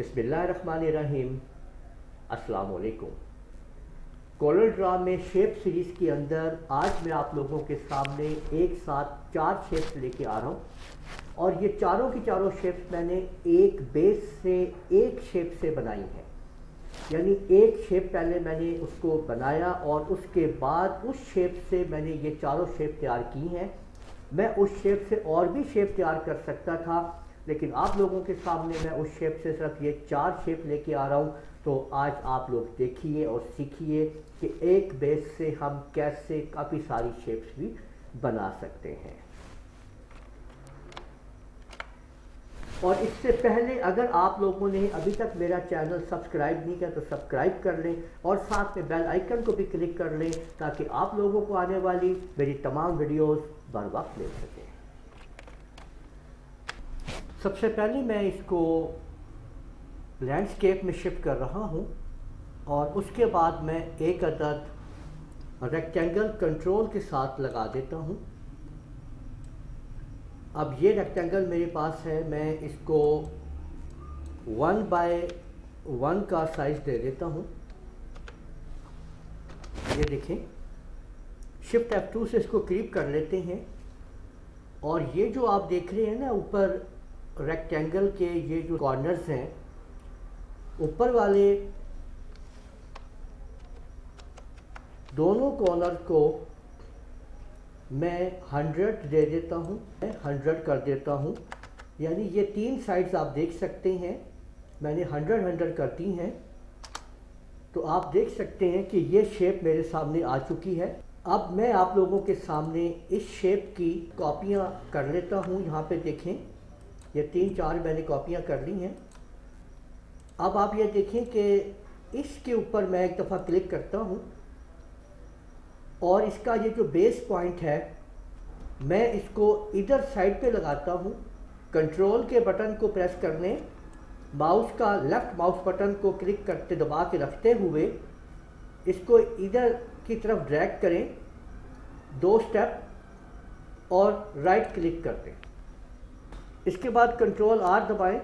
बिस्मिल्लाहिर्रहमानिर्रहीम। अस्सलाम वालेकुम। कोरल ड्रा में शेप सीरीज़ के अंदर आज मैं आप लोगों के सामने एक साथ 4 शेप्स लेके आ रहा हूँ और ये चारों की चारों शेप्स मैंने एक बेस से एक शेप से बनाई हैं। यानी एक शेप पहले मैंने उसको बनाया और उसके बाद उस शेप से मैंने ये चारों शेप तैयार की हैं। मैं उस शेप से और भी शेप तैयार कर सकता था, लेकिन आप लोगों के सामने मैं उस शेप से सिर्फ ये 4 शेप लेके आ रहा हूँ। तो आज आप लोग देखिए और सीखिए कि एक बेस से हम कैसे काफ़ी सारी शेप्स भी बना सकते हैं। और इससे पहले अगर आप लोगों ने अभी तक मेरा चैनल सब्सक्राइब नहीं किया तो सब्सक्राइब कर लें और साथ में बेल आइकन को भी क्लिक कर लें ताकि आप लोगों को आने वाली मेरी तमाम वीडियोस बर वक्त मिल सकें। सबसे पहले मैं इसको लैंडस्केप में शिफ्ट कर रहा हूँ और उसके बाद मैं एक अदद रेक्टेंगल कंट्रोल के साथ लगा देता हूँ। अब ये रेक्टेंगल मेरे पास है, मैं इसको 1 बाय 1 का साइज दे देता हूँ। ये देखें, शिफ्ट F2 से इसको क्रीप कर लेते हैं और ये जो आप देख रहे हैं ना ऊपर रेक्टेंगल के ये जो कॉर्नर्स हैं, ऊपर वाले दोनों कॉर्नर को मैं 100 दे देता हूँ, मैं 100 कर देता हूँ। यानी ये 3 साइड्स आप देख सकते हैं मैंने 100 कर दी हैं। तो आप देख सकते हैं कि ये शेप मेरे सामने आ चुकी है। अब मैं आप लोगों के सामने इस शेप की कॉपियाँ कर लेता हूँ। यहाँ पे देखें, ये 3-4 मैंने कॉपियाँ कर ली हैं। अब आप ये देखें कि इसके ऊपर मैं एक दफ़ा क्लिक करता हूँ और इसका ये जो बेस पॉइंट है मैं इसको इधर साइड पे लगाता हूँ। कंट्रोल के बटन को प्रेस करने, माउस का लेफ़्ट माउस बटन को क्लिक करते दबा के रखते हुए इसको इधर की तरफ ड्रैग करें 2 स्टेप और राइट क्लिक कर दें। इसके बाद कंट्रोल R दबाएं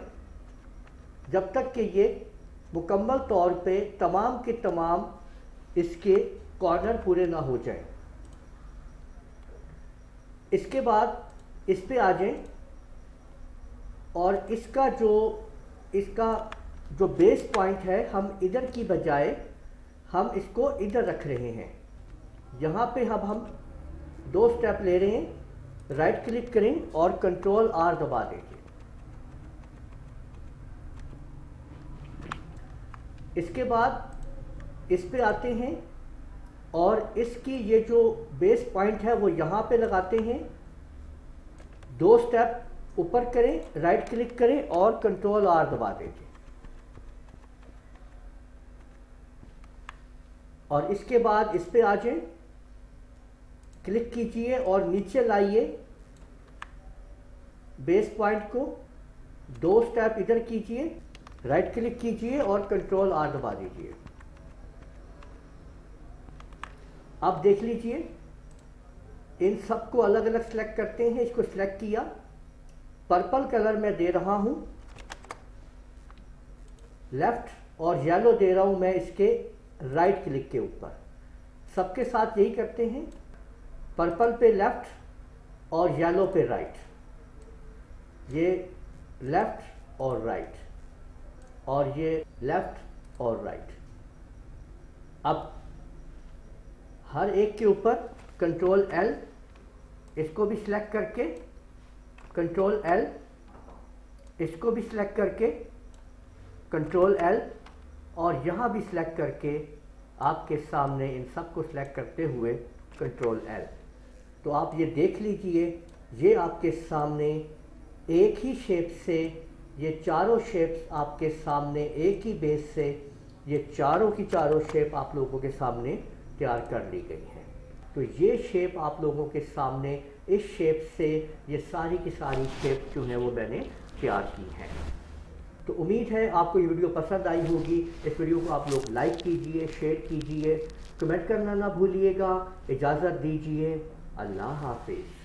जब तक कि ये मुकम्मल तौर पे तमाम के तमाम इसके कॉर्नर पूरे ना हो जाएं। इसके बाद इस पे आ जाएं और इसका जो बेस पॉइंट है हम इधर की बजाय हम इसको इधर रख रहे हैं। यहाँ पे अब हम 2 स्टेप ले रहे हैं, राइट क्लिक करें और कंट्रोल R दबा देंगे। इसके बाद इस पे आते हैं और इसकी ये जो बेस पॉइंट है वो यहाँ पे लगाते हैं। 2 स्टेप ऊपर करें, राइट क्लिक करें और कंट्रोल R दबा देंगे। और इसके बाद इस पे आ जाएं, क्लिक कीजिए और नीचे लाइए बेस पॉइंट को। 2 स्टेप इधर कीजिए, राइट क्लिक कीजिए और कंट्रोल R दबा दीजिए। अब देख लीजिए, इन सबको अलग अलग सेलेक्ट करते हैं। इसको सिलेक्ट किया, पर्पल कलर में दे रहा हूं लेफ्ट और येलो दे रहा हूं मैं इसके राइट क्लिक के ऊपर। सबके साथ यही करते हैं, पर्पल पे लेफ्ट और येलो पे राइट। ये लेफ्ट और राइट और ये लेफ्ट और राइट। अब हर एक के ऊपर कंट्रोल L, इसको भी सिलेक्ट करके कंट्रोल L, इसको भी सिलेक्ट करके कंट्रोल L और यहाँ भी सिलेक्ट करके आपके सामने इन सब को सिलेक्ट करते हुए कंट्रोल L। तो आप ये देख लीजिए, ये आपके सामने एक ही शेप से ये चारों शेप्स आपके सामने एक ही बेस से ये चारों की चारों शेप आप लोगों के सामने तैयार कर ली गई हैं। तो ये शेप आप लोगों के सामने इस शेप से ये सारी की सारी शेप जो है वो मैंने तैयार की हैं। तो उम्मीद है आपको ये वीडियो पसंद आई होगी। इस वीडियो को आप लोग लाइक कीजिए, शेयर कीजिए, कमेंट करना ना भूलिएगा। इजाज़त दीजिए, अल्लाह हाफिज़।